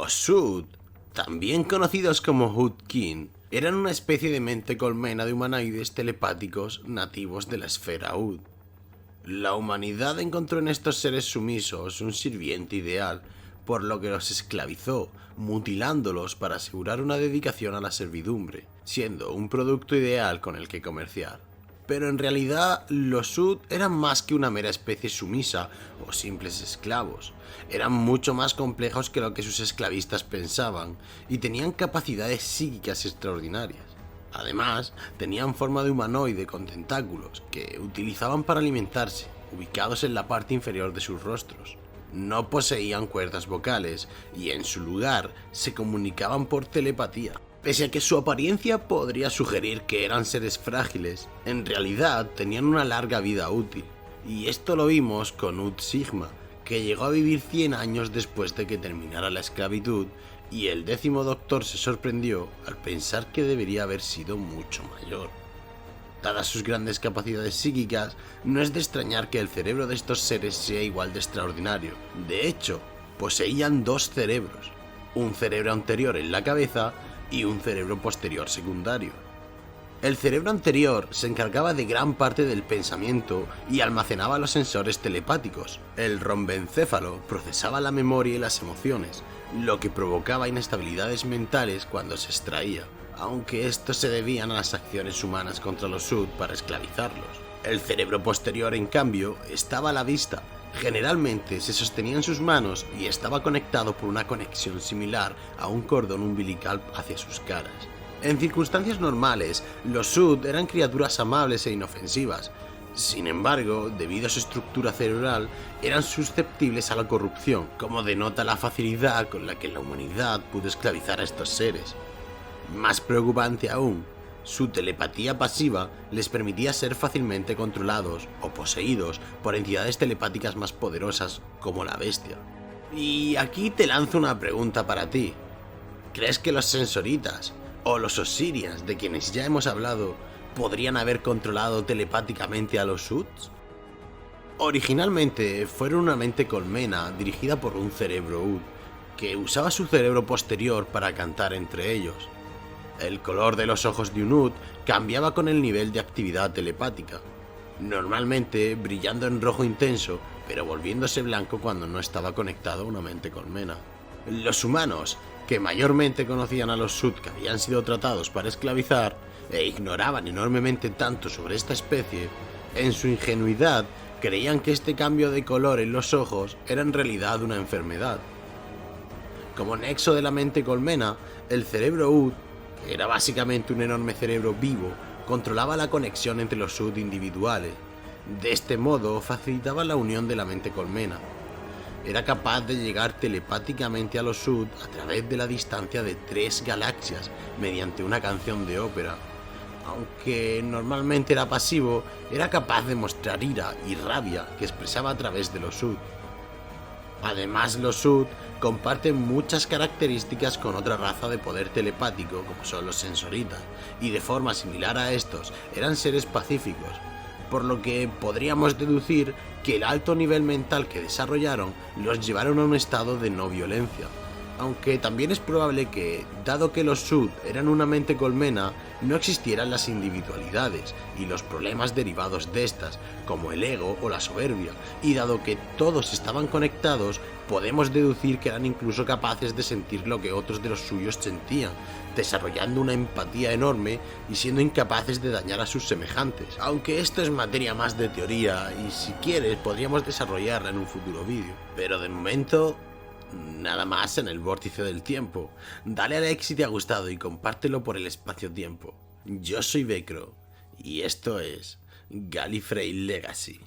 Los Sud, también conocidos como Hood-Kin, eran una especie de mente colmena de humanoides telepáticos nativos de la esfera Ud. La humanidad encontró en estos seres sumisos un sirviente ideal, por lo que los esclavizó, mutilándolos para asegurar una dedicación a la servidumbre, siendo un producto ideal con el que comerciar. Pero en realidad los Sud eran más que una mera especie sumisa o simples esclavos. Eran mucho más complejos que lo que sus esclavistas pensaban y tenían capacidades psíquicas extraordinarias. Además, tenían forma de humanoide con tentáculos que utilizaban para alimentarse, ubicados en la parte inferior de sus rostros. No poseían cuerdas vocales y en su lugar se comunicaban por telepatía. Pese a que su apariencia podría sugerir que eran seres frágiles, en realidad tenían una larga vida útil. Y esto lo vimos con Ud Sigma, que llegó a vivir 100 años después de que terminara la esclavitud, y el 10º Doctor se sorprendió al pensar que debería haber sido mucho mayor. Dadas sus grandes capacidades psíquicas, no es de extrañar que el cerebro de estos seres sea igual de extraordinario. De hecho, poseían dos cerebros, un cerebro anterior en la cabeza y un cerebro posterior secundario. El cerebro anterior se encargaba de gran parte del pensamiento y almacenaba los sensores telepáticos. El rombencéfalo procesaba la memoria y las emociones, lo que provocaba inestabilidades mentales cuando se extraía, aunque estos se debían a las acciones humanas contra los Sud para esclavizarlos. El cerebro posterior, en cambio, estaba a la vista. Generalmente se sostenía en sus manos y estaba conectado por una conexión similar a un cordón umbilical hacia sus caras. En circunstancias normales, los Sud eran criaturas amables e inofensivas. Sin embargo, debido a su estructura cerebral, eran susceptibles a la corrupción, como denota la facilidad con la que la humanidad pudo esclavizar a estos seres. Más preocupante aún, su telepatía pasiva les permitía ser fácilmente controlados o poseídos por entidades telepáticas más poderosas como la bestia. Y aquí te lanzo una pregunta para ti. ¿Crees que los Sensoritas o los Osirians, de quienes ya hemos hablado, podrían haber controlado telepáticamente a los Suds? Originalmente fueron una mente colmena dirigida por un cerebro Ud, que usaba su cerebro posterior para cantar entre ellos. El color de los ojos de un Ud cambiaba con el nivel de actividad telepática, normalmente brillando en rojo intenso, pero volviéndose blanco cuando no estaba conectado a una mente colmena. Los humanos, que mayormente conocían a los Sud que habían sido tratados para esclavizar e ignoraban enormemente tanto sobre esta especie, en su ingenuidad creían que este cambio de color en los ojos era en realidad una enfermedad. Como nexo de la mente colmena, el cerebro Ud, que era básicamente un enorme cerebro vivo, controlaba la conexión entre los Sud individuales. De este modo facilitaba la unión de la mente colmena. Era capaz de llegar telepáticamente a los Sud a través de la distancia de 3 galaxias mediante una canción de ópera. Aunque normalmente era pasivo, era capaz de mostrar ira y rabia que expresaba a través de los Sud. Además, los Sud comparten muchas características con otra raza de poder telepático como son los Sensoritas, y de forma similar a estos eran seres pacíficos, por lo que podríamos deducir que el alto nivel mental que desarrollaron los llevaron a un estado de no violencia. Aunque también es probable que, dado que los Sud eran una mente colmena, no existieran las individualidades y los problemas derivados de estas, como el ego o la soberbia, y dado que todos estaban conectados, podemos deducir que eran incluso capaces de sentir lo que otros de los suyos sentían, desarrollando una empatía enorme y siendo incapaces de dañar a sus semejantes. Aunque esto es materia más de teoría y si quieres podríamos desarrollarla en un futuro vídeo, pero de momento nada más en el vórtice del tiempo. Dale a like si te ha gustado y compártelo por el espacio-tiempo. Yo soy Vecro y esto es Gallifrey Legacy.